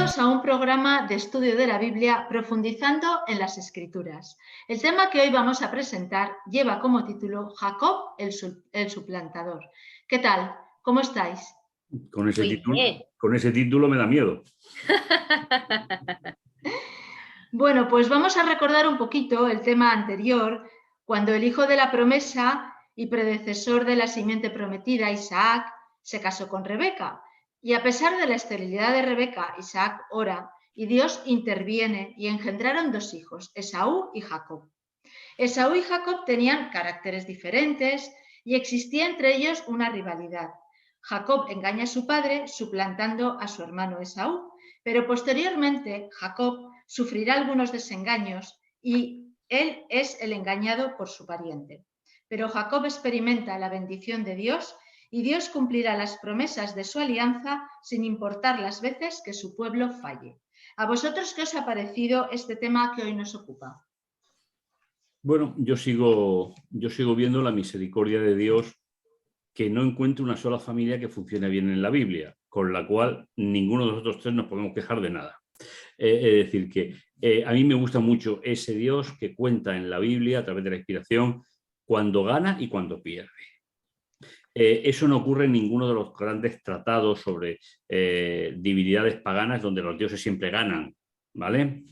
Bienvenidos a un programa de estudio de la Biblia profundizando en las Escrituras. El tema que hoy vamos a presentar lleva como título Jacob el suplantador. ¿Qué tal? ¿Cómo estáis? Con ese título me da miedo. Bueno, pues vamos a recordar un poquito el tema anterior, cuando el hijo de la promesa y predecesor de la simiente prometida, Isaac, se casó con Rebeca. Y a pesar de la esterilidad de Rebeca, Isaac ora y Dios interviene y engendraron dos hijos, Esaú y Jacob. Esaú y Jacob tenían caracteres diferentes y existía entre ellos una rivalidad. Jacob engaña a su padre suplantando a su hermano Esaú, pero posteriormente Jacob sufrirá algunos desengaños y él es el engañado por su pariente. Pero Jacob experimenta la bendición de Dios y Dios cumplirá las promesas de su alianza sin importar las veces que su pueblo falle. ¿A vosotros qué os ha parecido este tema que hoy nos ocupa? Bueno, yo sigo viendo la misericordia de Dios, que no encuentro una sola familia que funcione bien en la Biblia, con la cual ninguno de nosotros tres nos podemos quejar de nada. Es decir, que a mí me gusta mucho ese Dios que cuenta en la Biblia a través de la inspiración cuando gana y cuando pierde. Eso no ocurre en ninguno de los grandes tratados sobre divinidades paganas donde los dioses siempre ganan, ¿vale?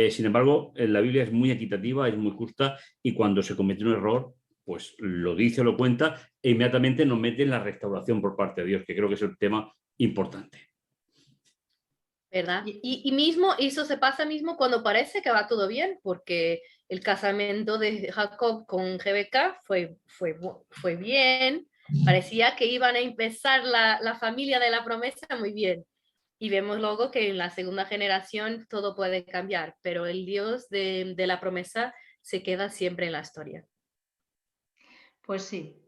Sin embargo, la Biblia es muy equitativa, es muy justa y cuando se comete un error, pues lo dice, lo cuenta e inmediatamente nos mete en la restauración por parte de Dios, que creo que es el tema importante. ¿Verdad? Y mismo eso se pasa mismo cuando parece que va todo bien, porque el casamiento de Jacob con Rebeca fue bien, parecía que iban a empezar la familia de la promesa muy bien. Y vemos luego que en la segunda generación todo puede cambiar, pero el Dios de la promesa se queda siempre en la historia. Pues sí.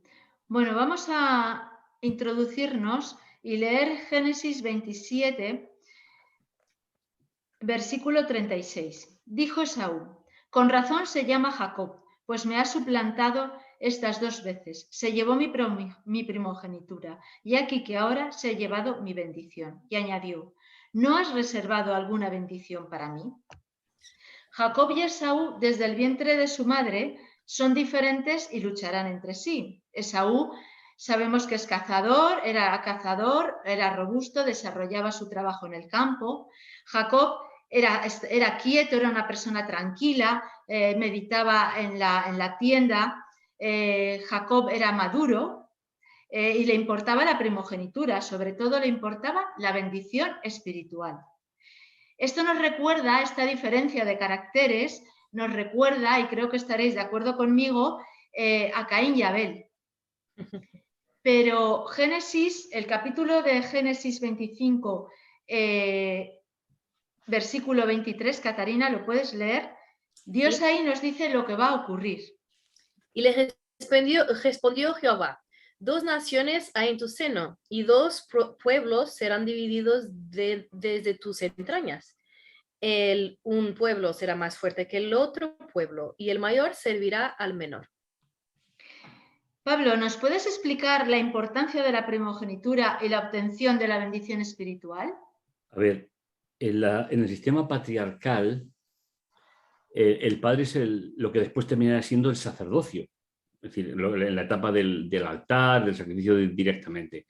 Bueno, vamos a introducirnos y leer Génesis 27, versículo 36. Dijo Esaú: con razón se llama Jacob, pues me ha suplantado estas dos veces. Se llevó mi primogenitura, y aquí que ahora se ha llevado mi bendición. Y añadió: ¿no has reservado alguna bendición para mí? Jacob y Esaú, desde el vientre de su madre, son diferentes y lucharán entre sí. Esaú sabemos que es cazador, era robusto, desarrollaba su trabajo en el campo. Jacob era quieto, era una persona tranquila, meditaba en la tienda. Jacob era maduro y le importaba la primogenitura, sobre todo le importaba la bendición espiritual. Esto nos recuerda, esta diferencia de caracteres, nos recuerda, y creo que estaréis de acuerdo conmigo, a Caín y Abel. Pero Génesis, el capítulo de Génesis 25, versículo 23, Catarina, ¿lo puedes leer? Dios Sí. ahí nos dice lo que va a ocurrir. Y le respondió Jehová: dos naciones hay en tu seno, y dos pueblos serán divididos desde tus entrañas. Un pueblo será más fuerte que el otro pueblo, y el mayor servirá al menor. Pablo, ¿nos puedes explicar la importancia de la primogenitura y la obtención de la bendición espiritual? A ver, en el sistema patriarcal, el padre es lo que después terminará siendo el sacerdocio. Es decir, en la etapa del altar, del sacrificio directamente.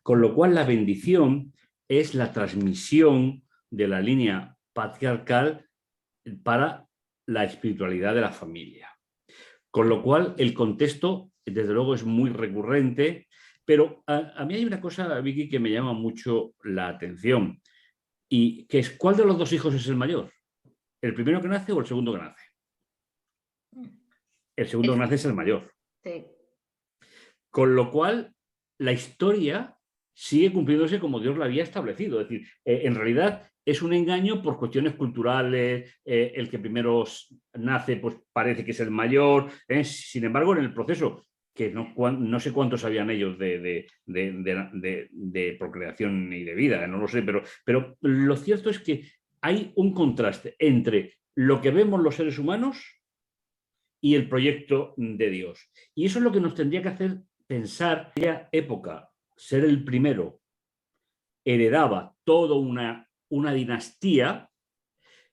Con lo cual, la bendición es la transmisión de la línea patriarcal para la espiritualidad de la familia. Con lo cual, el contexto, desde luego, es muy recurrente, pero a mí hay una cosa, Vicky, que me llama mucho la atención, y que es, ¿cuál de los dos hijos es el mayor? ¿El primero que nace o el segundo que nace? El segundo que nace es el mayor. Sí. Con lo cual, la historia sigue cumpliéndose como Dios la había establecido. Es decir, en realidad es un engaño por cuestiones culturales. El que primero nace, pues parece que es el mayor. Sin embargo, en el proceso, que no sé cuántos sabían ellos de procreación y de vida, no lo sé, pero lo cierto es que hay un contraste entre lo que vemos los seres humanos y el proyecto de Dios. Y eso es lo que nos tendría que hacer pensar que en aquella época ser el primero heredaba toda una dinastía.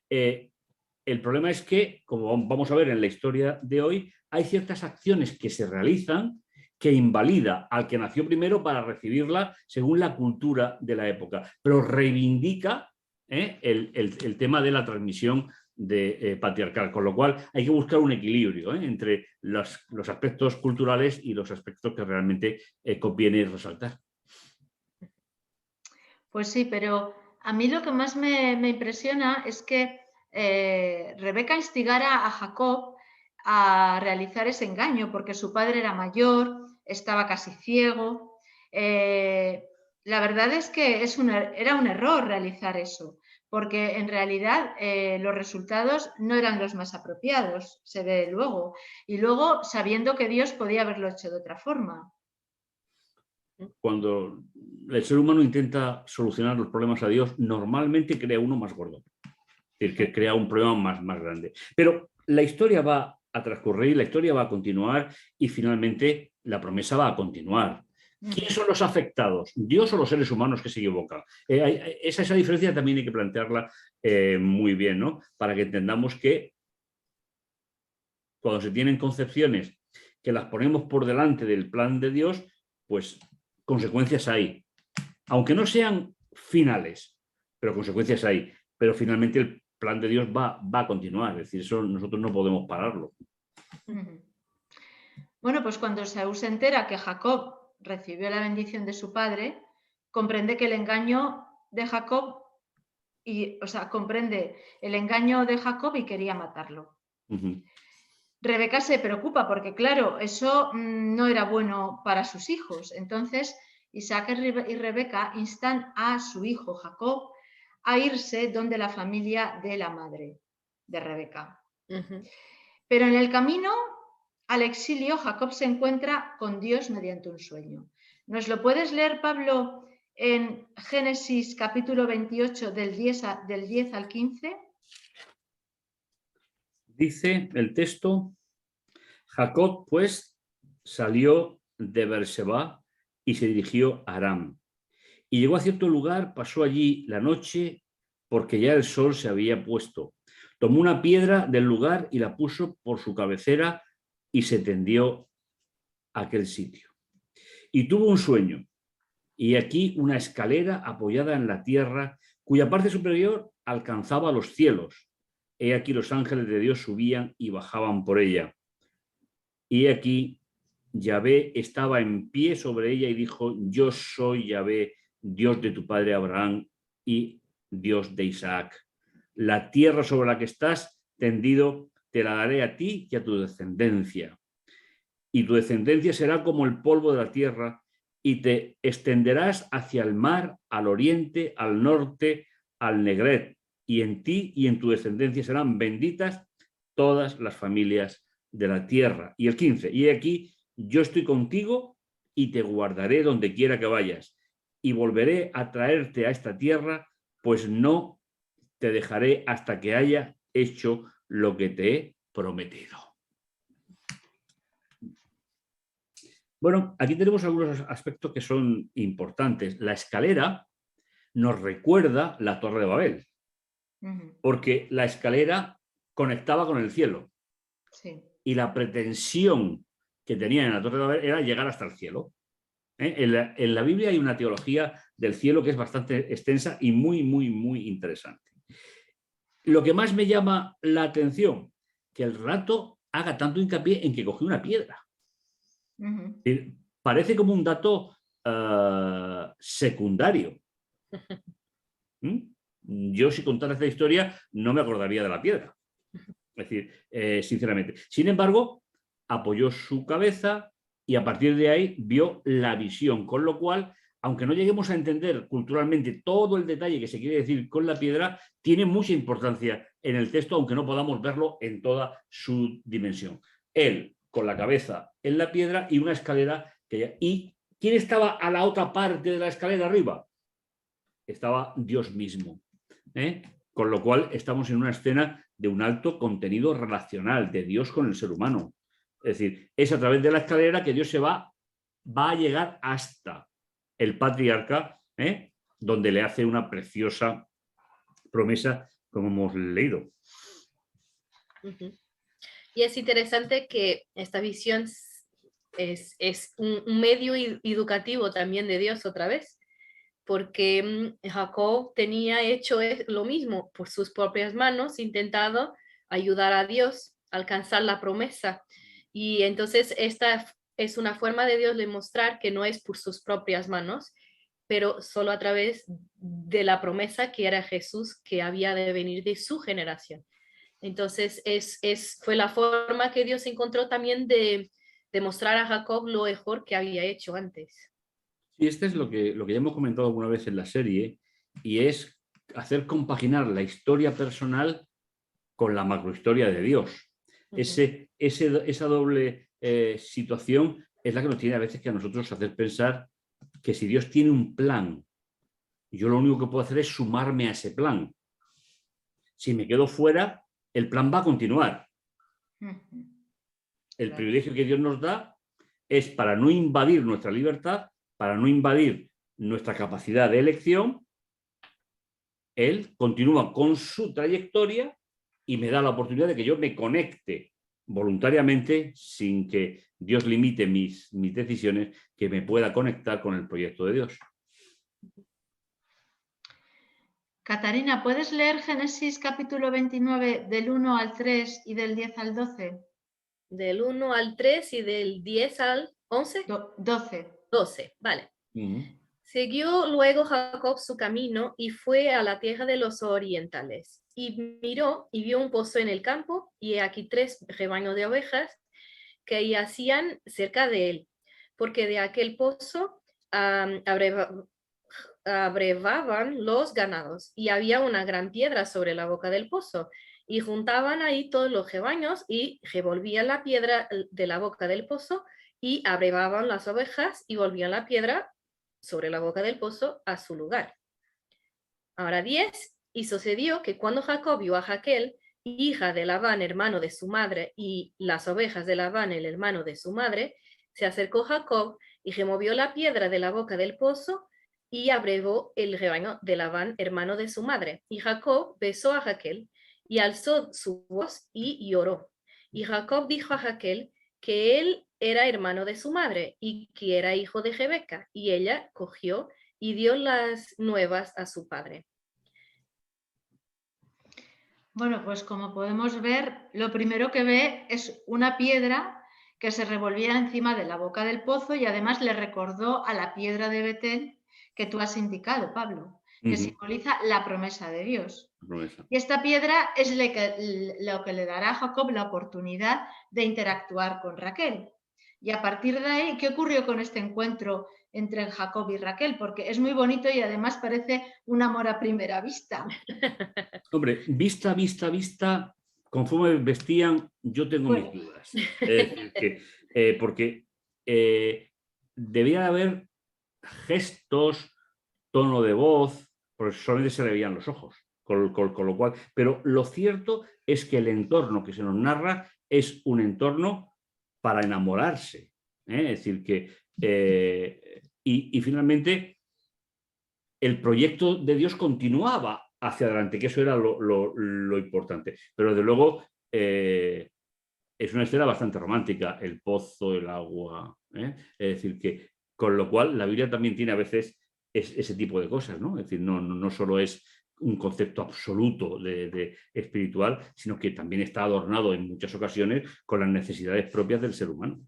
El problema es que, como vamos a ver en la historia de hoy, hay ciertas acciones que se realizan que invalida al que nació primero para recibirla según la cultura de la época, pero reivindica el tema de la transmisión patriarcal, con lo cual hay que buscar un equilibrio entre los aspectos culturales y los aspectos que realmente conviene resaltar. Pues sí, pero a mí lo que más me impresiona es que Rebeca instigara a Jacob a realizar ese engaño, porque su padre era mayor, estaba casi ciego. La verdad es que era un error realizar eso, porque en realidad los resultados no eran los más apropiados, se ve luego. Y luego sabiendo que Dios podía haberlo hecho de otra forma. Cuando el ser humano intenta solucionar los problemas a Dios, normalmente crea uno más gordo. Es decir, que crea un problema más grande. Pero la historia va a transcurrir, la historia va a continuar y finalmente la promesa va a continuar. ¿Quiénes son los afectados? ¿Dios o los seres humanos que se equivocan? Esa diferencia también hay que plantearla muy bien, ¿no? Para que entendamos que cuando se tienen concepciones que las ponemos por delante del plan de Dios, pues consecuencias hay. Aunque no sean finales, pero consecuencias hay. Pero finalmente el plan de Dios va a continuar. Es decir, eso nosotros no podemos pararlo. Bueno, pues cuando Esaú se entera que Jacob recibió la bendición de su padre, comprende que el engaño de Jacob, comprende el engaño de Jacob y quería matarlo. Rebeca se preocupa porque, claro, eso no era bueno para sus hijos. Entonces, Isaac y Rebeca instan a su hijo Jacob a irse donde la familia de la madre de Rebeca. Pero en el camino al exilio, Jacob se encuentra con Dios mediante un sueño. ¿Nos lo puedes leer, Pablo, en Génesis capítulo 28 del 10 al 15? Dice el texto: Jacob, pues, salió de Beerseba y se dirigió a Aram. Y llegó a cierto lugar, pasó allí la noche, porque ya el sol se había puesto. Tomó una piedra del lugar y la puso por su cabecera y se tendió a aquel sitio. Y tuvo un sueño, y aquí una escalera apoyada en la tierra, cuya parte superior alcanzaba los cielos. He aquí los ángeles de Dios subían y bajaban por ella. Y aquí Yahvé estaba en pie sobre ella y dijo: yo soy Yahvé, Dios de tu padre Abraham y Dios de Isaac. La tierra sobre la que estás tendido te la daré a ti y a tu descendencia. Y tu descendencia será como el polvo de la tierra, y te extenderás hacia el mar, al oriente, al norte, al Negret. Y en ti y en tu descendencia serán benditas todas las familias de la tierra. Y el 15, y aquí yo estoy contigo y te guardaré donde quiera que vayas, y volveré a traerte a esta tierra, pues no te dejaré hasta que haya hecho lo que te he prometido. Bueno, aquí tenemos algunos aspectos que son importantes. La escalera nos recuerda la Torre de Babel, porque la escalera conectaba con el cielo. Sí. Y la pretensión que tenían en la Torre de Babel era llegar hasta el cielo. En la Biblia hay una teología del cielo que es bastante extensa y muy, muy, muy interesante. Lo que más me llama la atención, que el relato haga tanto hincapié en que cogió una piedra. Parece como un dato secundario. Yo, si contara esta historia, no me acordaría de la piedra. Es decir, sinceramente. Sin embargo, apoyó su cabeza y a partir de ahí vio la visión, con lo cual, aunque no lleguemos a entender culturalmente todo el detalle que se quiere decir con la piedra, tiene mucha importancia en el texto, aunque no podamos verlo en toda su dimensión. Él con la cabeza en la piedra y una escalera ¿y quién estaba a la otra parte de la escalera arriba? Estaba Dios mismo. Con lo cual estamos en una escena de un alto contenido relacional de Dios con el ser humano. Es decir, es a través de la escalera que Dios se va a llegar hasta el patriarca, donde le hace una preciosa promesa como hemos leído. Y es interesante que esta visión es un medio educativo también de Dios otra vez, porque Jacob tenía hecho lo mismo por sus propias manos, intentado ayudar a Dios a alcanzar la promesa. Y entonces esta es una forma de Dios de mostrar que no es por sus propias manos, pero solo a través de la promesa que era Jesús, que había de venir de su generación. Entonces fue la forma que Dios encontró también de mostrar a Jacob lo mejor que había hecho antes. Y este es lo que ya hemos comentado alguna vez en la serie, y es hacer compaginar la historia personal con la macrohistoria de Dios. Esa doble situación es la que nos tiene a veces que a nosotros hacer pensar que si Dios tiene un plan, yo lo único que puedo hacer es sumarme a ese plan. Si me quedo fuera, el plan va a continuar. El privilegio que Dios nos da es para no invadir nuestra libertad, para no invadir nuestra capacidad de elección. Él continúa con su trayectoria y me da la oportunidad de que yo me conecte voluntariamente, sin que Dios limite mis decisiones, que me pueda conectar con el proyecto de Dios. Catarina, ¿puedes leer Génesis capítulo 29 del 1 al 3 y del 10 al 12? Del 1 al 3 y del 10 al 11. 12. 12, vale. Siguió luego Jacob su camino y fue a la tierra de los orientales. Y miró y vio un pozo en el campo, y aquí 3 rebaños de ovejas que yacían cerca de él, porque de aquel pozo abrevaban los ganados, y había una gran piedra sobre la boca del pozo, y juntaban ahí todos los rebaños, y revolvían la piedra de la boca del pozo, y abrevaban las ovejas, y volvían la piedra sobre la boca del pozo a su lugar. Ahora 10, y sucedió que cuando Jacob vio a Raquel, hija de Labán, hermano de su madre, y las ovejas de Labán, el hermano de su madre, se acercó Jacob y removió la piedra de la boca del pozo y abrevó el rebaño de Labán, hermano de su madre. Y Jacob besó a Raquel y alzó su voz y lloró. Y Jacob dijo a Raquel que él era hermano de su madre y que era hijo de Rebeca, y ella cogió y dio las nuevas a su padre. Bueno, pues como podemos ver, lo primero que ve es una piedra que se revolvía encima de la boca del pozo, y además le recordó a la piedra de Betel que tú has indicado, Pablo, que simboliza la promesa de Dios. Y esta piedra es lo que le dará a Jacob la oportunidad de interactuar con Raquel. Y a partir de ahí, ¿qué ocurrió con este encuentro entre Jacob y Raquel? Porque es muy bonito y además parece un amor a primera vista. Hombre, vista, conforme vestían, yo tengo mis dudas. Es decir, que, porque debía haber gestos, tono de voz, porque solamente se le veían los ojos, con lo cual. Pero lo cierto es que el entorno que se nos narra es un entorno para enamorarse. Es decir, que y finalmente el proyecto de Dios continuaba hacia adelante, que eso era lo importante. Pero desde luego es una escena bastante romántica, el pozo, el agua. Es decir, que con lo cual la Biblia también tiene a veces ese tipo de cosas, ¿no? Es decir, no solo es un concepto absoluto de espiritual, sino que también está adornado en muchas ocasiones con las necesidades propias del ser humano.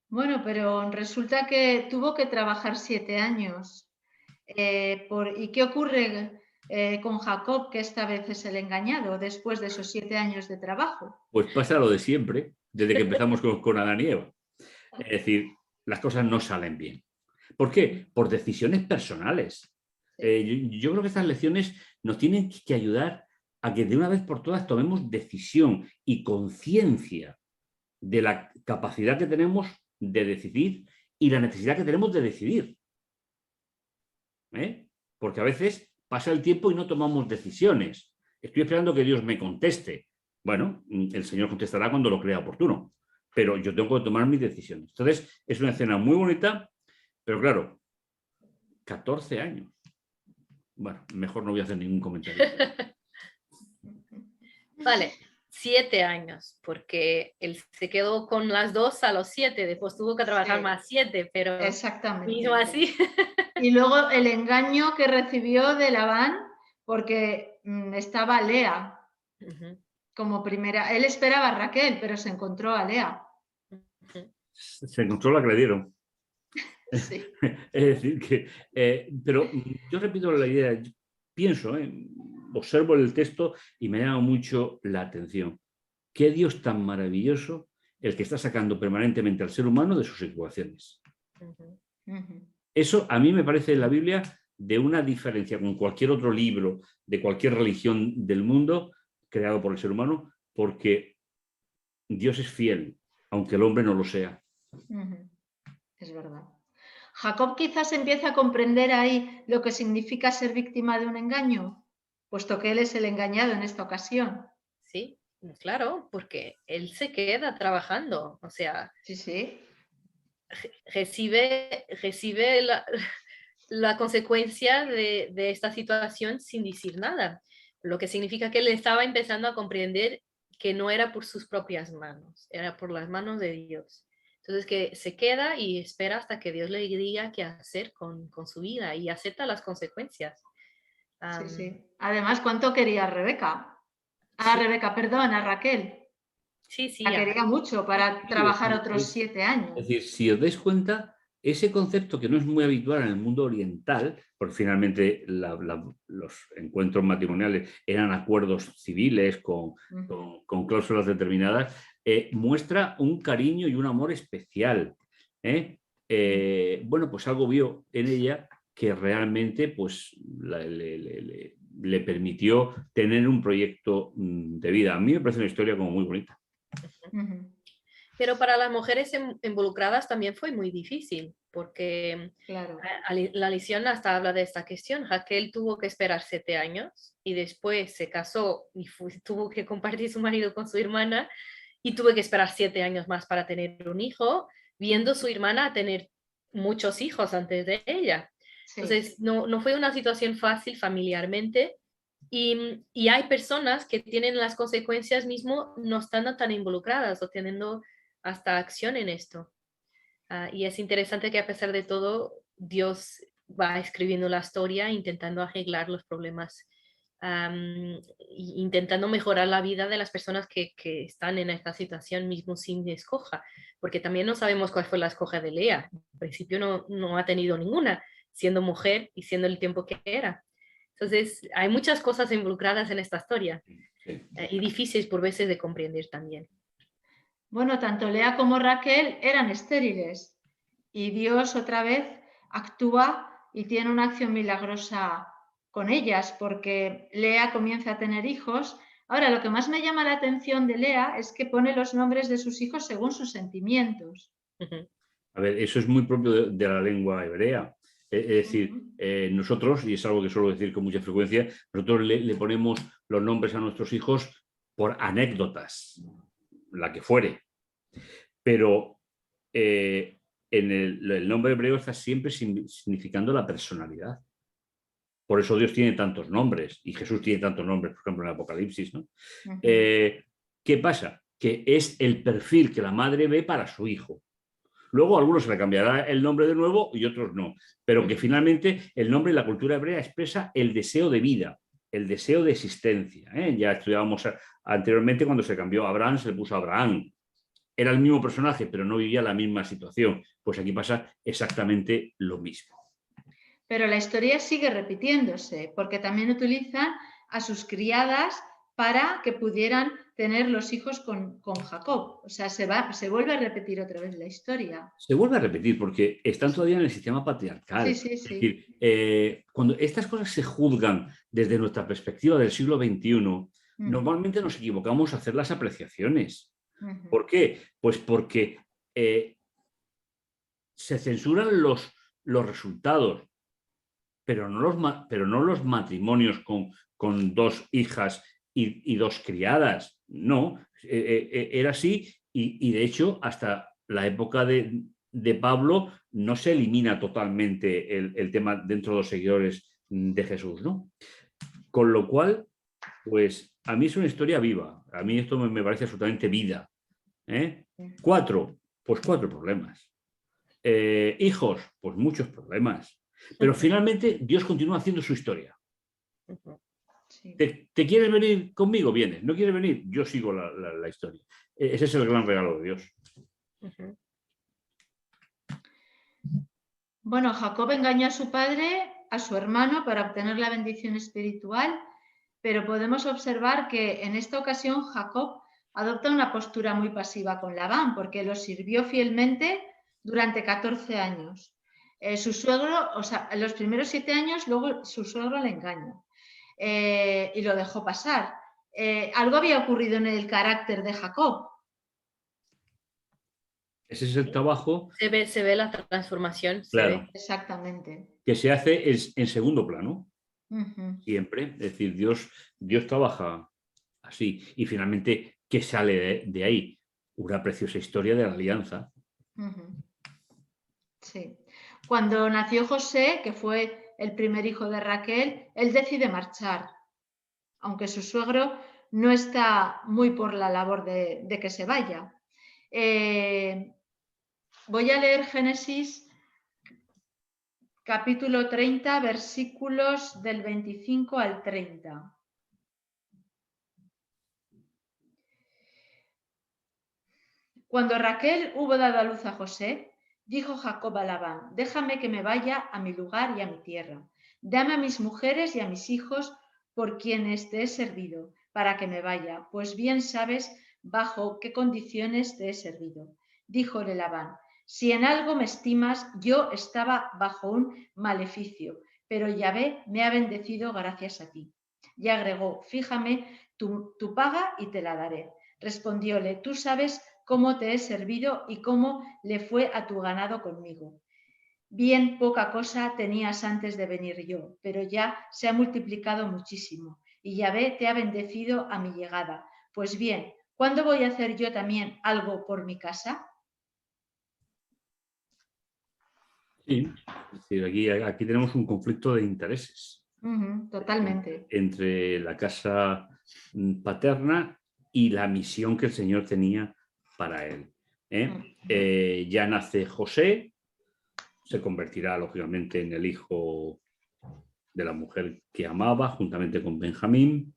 Bueno, pero resulta que tuvo que trabajar 7 años. ¿Y qué ocurre con Jacob, que esta vez es el engañado después de esos 7 años de trabajo? Pues pasa lo de siempre, desde que empezamos con Adán y Eva. Es decir, las cosas no salen bien. ¿Por qué? Por decisiones personales. Yo creo que estas lecciones nos tienen que ayudar a que de una vez por todas tomemos decisión y conciencia de la capacidad que tenemos de decidir y la necesidad que tenemos de decidir. Porque a veces pasa el tiempo y no tomamos decisiones. Estoy esperando que Dios me conteste. Bueno, el Señor contestará cuando lo crea oportuno, pero yo tengo que tomar mis decisiones. Entonces, es una escena muy bonita, pero claro, 14 años. Bueno, mejor no voy a hacer ningún comentario. Vale, 7 años, porque él se quedó con las 2 a los 7, después tuvo que trabajar Sí, más 7, pero exactamente. mismo así. Y luego el engaño que recibió de Labán, porque estaba Lea como primera. Él esperaba a Raquel, pero se encontró a Lea. Se encontró la que le dieron. Sí. Es decir, que... pero yo repito la idea, pienso, observo el texto y me llama mucho la atención. Qué Dios tan maravilloso el que está sacando permanentemente al ser humano de sus equivocaciones. Eso a mí me parece en la Biblia de una diferencia con cualquier otro libro de cualquier religión del mundo creado por el ser humano, porque Dios es fiel, aunque el hombre no lo sea. Es verdad. Jacob quizás empieza a comprender ahí lo que significa ser víctima de un engaño, puesto que él es el engañado en esta ocasión. Sí, claro, porque él se queda trabajando, o sea, sí. recibe la consecuencia de esta situación sin decir nada, lo que significa que él estaba empezando a comprender que no era por sus propias manos, era por las manos de Dios. Entonces que se queda y espera hasta que Dios le diga qué hacer con su vida y acepta las consecuencias. Sí. Además, ¿cuánto quería a Rebeca? A Rebeca, perdón, a Raquel. Sí. La quería mucho para trabajar otros 7 años. Es decir, si os dais cuenta, ese concepto que no es muy habitual en el mundo oriental, porque finalmente los encuentros matrimoniales eran acuerdos civiles con cláusulas determinadas, muestra un cariño y un amor especial. Bueno, pues algo vio en ella que realmente pues, le permitió tener un proyecto de vida. A mí me parece una historia como muy bonita. Pero para las mujeres involucradas también fue muy difícil, porque claro. La lección hasta habla de esta cuestión. Raquel tuvo que esperar 7 años y después se casó y tuvo que compartir su marido con su hermana y tuvo que esperar 7 años más para tener un hijo, viendo su hermana tener muchos hijos antes de ella. Sí. Entonces, no fue una situación fácil familiarmente. Y hay personas que tienen las consecuencias mismo, no estando tan involucradas o teniendo hasta acción en esto. Y es interesante que a pesar de todo, Dios va escribiendo la historia, intentando arreglar los problemas, intentando mejorar la vida de las personas que están en esta situación mismo sin escoja, porque también no sabemos cuál fue la escoja de Lea. En principio no ha tenido ninguna, siendo mujer y siendo el tiempo que era. Entonces, hay muchas cosas involucradas en esta historia y difíciles por veces de comprender también. Bueno, tanto Lea como Raquel eran estériles y Dios otra vez actúa y tiene una acción milagrosa con ellas porque Lea comienza a tener hijos. Ahora, lo que más me llama la atención de Lea es que pone los nombres de sus hijos según sus sentimientos. A ver, eso es muy propio de la lengua hebrea. Es decir, nosotros, y es algo que suelo decir con mucha frecuencia, nosotros le ponemos los nombres a nuestros hijos por anécdotas, la que fuere. Pero en el nombre hebreo está siempre significando la personalidad. Por eso Dios tiene tantos nombres y Jesús tiene tantos nombres, por ejemplo, en el Apocalipsis, ¿no? ¿Qué pasa? Que es el perfil que la madre ve para su hijo. Luego a algunos se le cambiará el nombre de nuevo y otros no. Pero que finalmente el nombre en la cultura hebrea expresa el deseo de vida, el deseo de existencia. Ya estudiábamos anteriormente cuando se cambió a Abraham, se le puso Abraham. Era el mismo personaje, pero no vivía la misma situación. Pues aquí pasa exactamente lo mismo. Pero la historia sigue repitiéndose, porque también utilizan a sus criadas para que pudieran tener los hijos con Jacob. O sea, se vuelve a repetir otra vez la historia. Se vuelve a repetir porque están todavía en el sistema patriarcal. Sí. Es decir, cuando estas cosas se juzgan desde nuestra perspectiva del siglo XXI, normalmente nos equivocamos a hacer las apreciaciones. ¿Por qué? Pues porque se censuran los resultados, pero no los matrimonios con 2 hijas y 2 criadas. No, era así y de hecho hasta la época de Pablo no se elimina totalmente el tema dentro de los seguidores de Jesús, ¿no? Con lo cual, pues a mí es una historia viva. A mí esto me parece absolutamente vida. 4, pues 4 problemas. Hijos, pues muchos problemas. Pero finalmente Dios continúa haciendo su historia. Sí. ¿Te quieres venir conmigo? Vienes. ¿No quieres venir? Yo sigo la historia. Ese es el gran regalo de Dios. Bueno, Jacob engañó a su padre, a su hermano, para obtener la bendición espiritual, pero podemos observar que en esta ocasión Jacob adopta una postura muy pasiva con Labán, porque lo sirvió fielmente durante 14 años. Su suegro, o sea, en los primeros 7 años, luego su suegro le engañó y lo dejó pasar. Algo había ocurrido en el carácter de Jacob. Ese es el trabajo. Se ve la transformación. Claro. Se ve. Exactamente. Que se hace en segundo plano. Siempre. Es decir, Dios trabaja así. Y finalmente, ¿qué sale de ahí? Una preciosa historia de la alianza. Sí. Cuando nació José, que fue el primer hijo de Raquel, él decide marchar, aunque su suegro no está muy por la labor de que se vaya. Voy a leer Génesis capítulo 30, versículos del 25 al 30. Cuando Raquel hubo dado a luz a José, dijo Jacob a Labán: déjame que me vaya a mi lugar y a mi tierra. Dame a mis mujeres y a mis hijos por quienes te he servido, para que me vaya, pues bien sabes bajo qué condiciones te he servido. Díjole Labán: si en algo me estimas, yo estaba bajo un maleficio, pero Yahvé me ha bendecido gracias a ti. Y agregó: fíjame tu paga y te la daré. Respondióle: tú sabes cómo te he servido y cómo le fue a tu ganado conmigo. Bien poca cosa tenías antes de venir yo, pero ya se ha multiplicado muchísimo, y Yahvé te ha bendecido a mi llegada. Pues bien, ¿cuándo voy a hacer yo también algo por mi casa? Sí, es decir, aquí tenemos un conflicto de intereses. Totalmente. Entre la casa paterna y la misión que el Señor tenía para él. Ya nace José, se convertirá lógicamente en el hijo de la mujer que amaba, juntamente con Benjamín.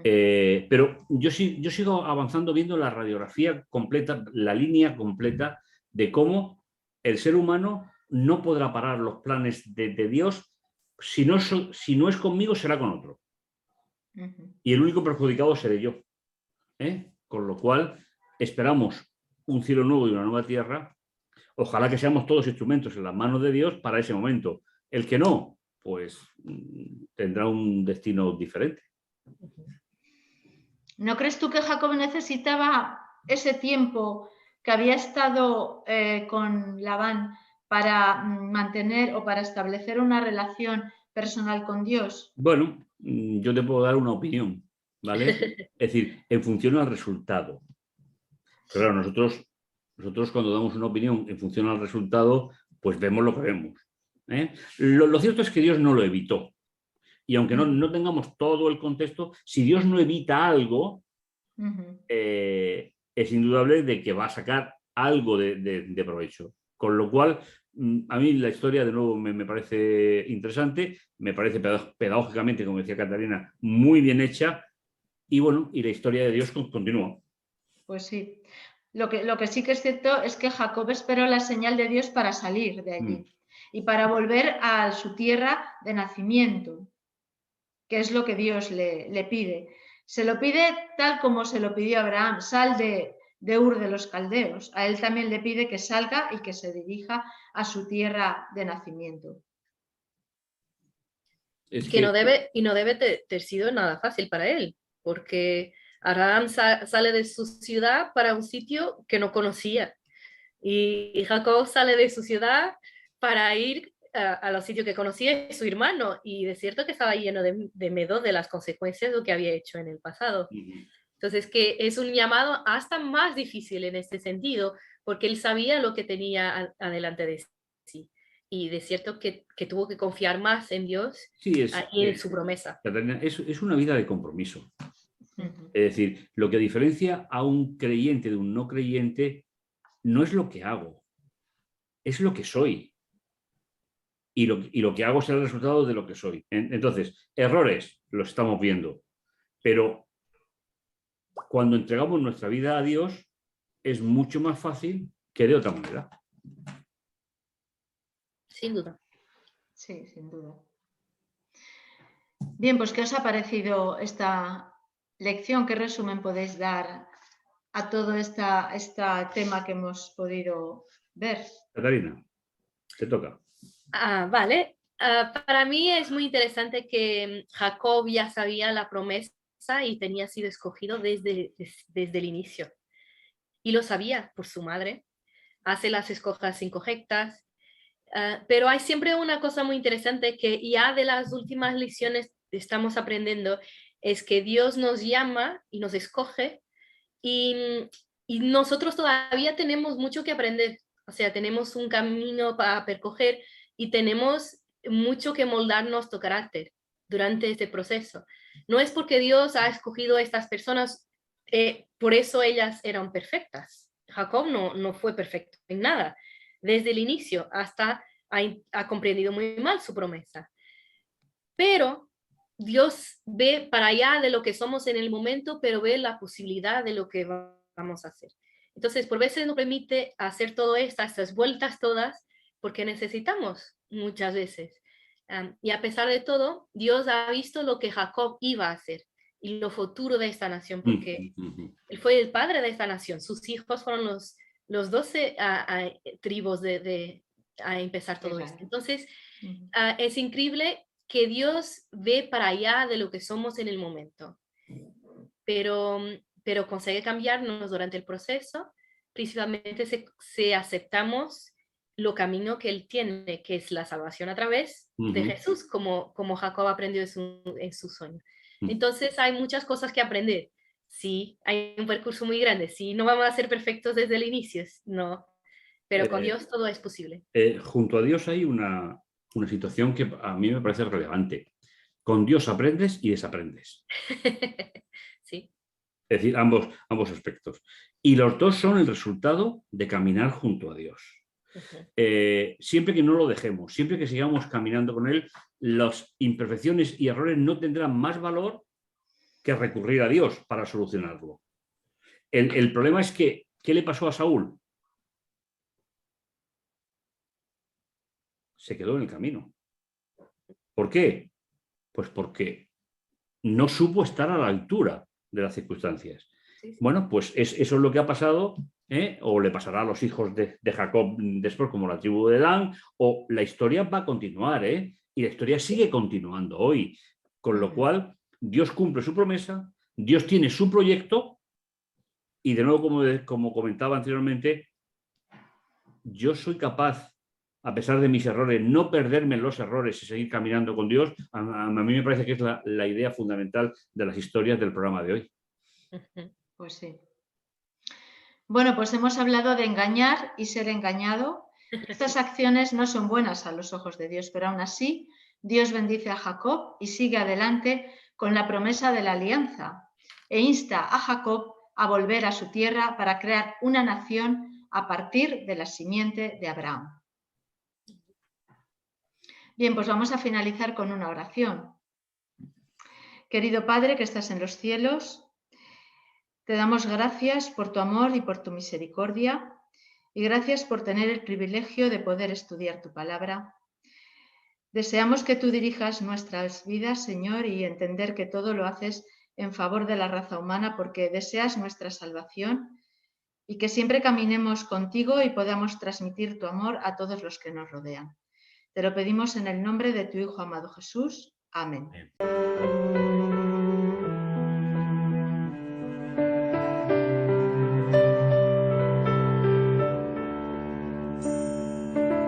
Pero yo sigo avanzando viendo la radiografía completa, la línea completa de cómo el ser humano no podrá parar los planes de Dios. Si no es conmigo, será con otro. Y el único perjudicado seré yo. Con lo cual, esperamos un cielo nuevo y una nueva tierra. Ojalá que seamos todos instrumentos en las manos de Dios para ese momento. El que no, pues tendrá un destino diferente. ¿No crees tú que Jacob necesitaba ese tiempo que había estado con Labán para mantener o para establecer una relación personal con Dios? Bueno, yo te puedo dar una opinión, ¿vale? Es decir, en función al resultado. Pero claro, nosotros cuando damos una opinión en función al resultado, pues vemos lo que vemos. Lo cierto es que Dios no lo evitó. Y aunque no tengamos todo el contexto, si Dios no evita algo, es indudable de que va a sacar algo de provecho. Con lo cual, a mí la historia de nuevo me parece interesante, me parece pedagógicamente, como decía Catalina, muy bien hecha, y bueno, y la historia de Dios continúa. Pues sí. Lo que sí que es cierto es que Jacob esperó la señal de Dios para salir de allí y para volver a su tierra de nacimiento, que es lo que Dios le pide. Se lo pide tal como se lo pidió a Abraham: sal de Ur de los Caldeos. A él también le pide que salga y que se dirija a su tierra de nacimiento. No debe ter sido nada fácil para él, porque Abraham sale de su ciudad para un sitio que no conocía, y Jacob sale de su ciudad para ir a los sitios que conocía su hermano, y de cierto que estaba lleno de miedo de las consecuencias de lo que había hecho en el pasado. Entonces, que es un llamado hasta más difícil en este sentido, porque él sabía lo que tenía adelante de sí. y de cierto que tuvo que confiar más en Dios Sí, y en su promesa. Catalina, es una vida de compromiso. Ujú. Es decir, lo que diferencia a un creyente de un no creyente no es lo que hago, es lo que soy. Y lo que hago es el resultado de lo que soy. Entonces, errores los estamos viendo, pero cuando entregamos nuestra vida a Dios es mucho más fácil que de otra manera. Sin duda. Sí, sin duda. Bien, pues ¿qué os ha parecido esta lección? ¿Qué resumen podéis dar a todo este tema que hemos podido ver? Catarina, te toca. Vale. Para mí es muy interesante que Jacob ya sabía la promesa y tenía sido escogido desde el inicio. Y lo sabía por su madre. Hace las escojas incorrectas. Pero hay siempre una cosa muy interesante que ya de las últimas lecciones estamos aprendiendo, es que Dios nos llama y nos escoge y nosotros todavía tenemos mucho que aprender. O sea, tenemos un camino para percorrer y tenemos mucho que moldar nuestro carácter durante este proceso. No es porque Dios ha escogido a estas personas, por eso ellas eran perfectas. Jacob no fue perfecto en nada. Desde el inicio hasta ha comprendido muy mal su promesa. Pero Dios ve para allá de lo que somos en el momento, pero ve la posibilidad de lo que vamos a hacer. Entonces, por veces nos permite hacer todo esto, estas vueltas todas, porque necesitamos muchas veces. Y a pesar de todo, Dios ha visto lo que Jacob iba a hacer y lo futuro de esta nación, porque él fue el padre de esta nación. Sus hijos fueron los 12 tribus a empezar todo esto. Entonces, es increíble que Dios ve para allá de lo que somos en el momento, pero consigue cambiarnos durante el proceso, principalmente si aceptamos lo camino que Él tiene, que es la salvación a través de Jesús, como Jacob aprendió en su sueño. Entonces hay muchas cosas que aprender. Sí, hay un percurso muy grande. Sí, no vamos a ser perfectos desde el inicio, no, pero con Dios todo es posible. Junto a Dios hay una situación que a mí me parece relevante. Con Dios aprendes y desaprendes. Sí. Es decir, ambos aspectos. Y los dos son el resultado de caminar junto a Dios. Siempre que no lo dejemos, siempre que sigamos caminando con Él, las imperfecciones y errores no tendrán más valor que recurrir a Dios para solucionarlo. El problema es que, ¿qué le pasó a Saúl? Se quedó en el camino. ¿Por qué? Pues porque no supo estar a la altura de las circunstancias. Sí. Bueno, pues eso es lo que ha pasado, o le pasará a los hijos de Jacob después, como la tribu de Dan, o la historia va a continuar, y la historia sigue continuando hoy. Con lo cual, Dios cumple su promesa, Dios tiene su proyecto, y de nuevo, como comentaba anteriormente, yo soy capaz, a pesar de mis errores, no perderme en los errores y seguir caminando con Dios. A mí me parece que es la idea fundamental de las historias del programa de hoy. Pues sí. Bueno, pues hemos hablado de engañar y ser engañado. Estas acciones no son buenas a los ojos de Dios, pero aún así Dios bendice a Jacob y sigue adelante con la promesa de la alianza e insta a Jacob a volver a su tierra para crear una nación a partir de la simiente de Abraham. Bien, pues vamos a finalizar con una oración. Querido Padre que estás en los cielos, te damos gracias por tu amor y por tu misericordia y gracias por tener el privilegio de poder estudiar tu palabra. Deseamos que tú dirijas nuestras vidas, Señor, y entender que todo lo haces en favor de la raza humana porque deseas nuestra salvación y que siempre caminemos contigo y podamos transmitir tu amor a todos los que nos rodean. Te lo pedimos en el nombre de tu Hijo amado Jesús. Amén.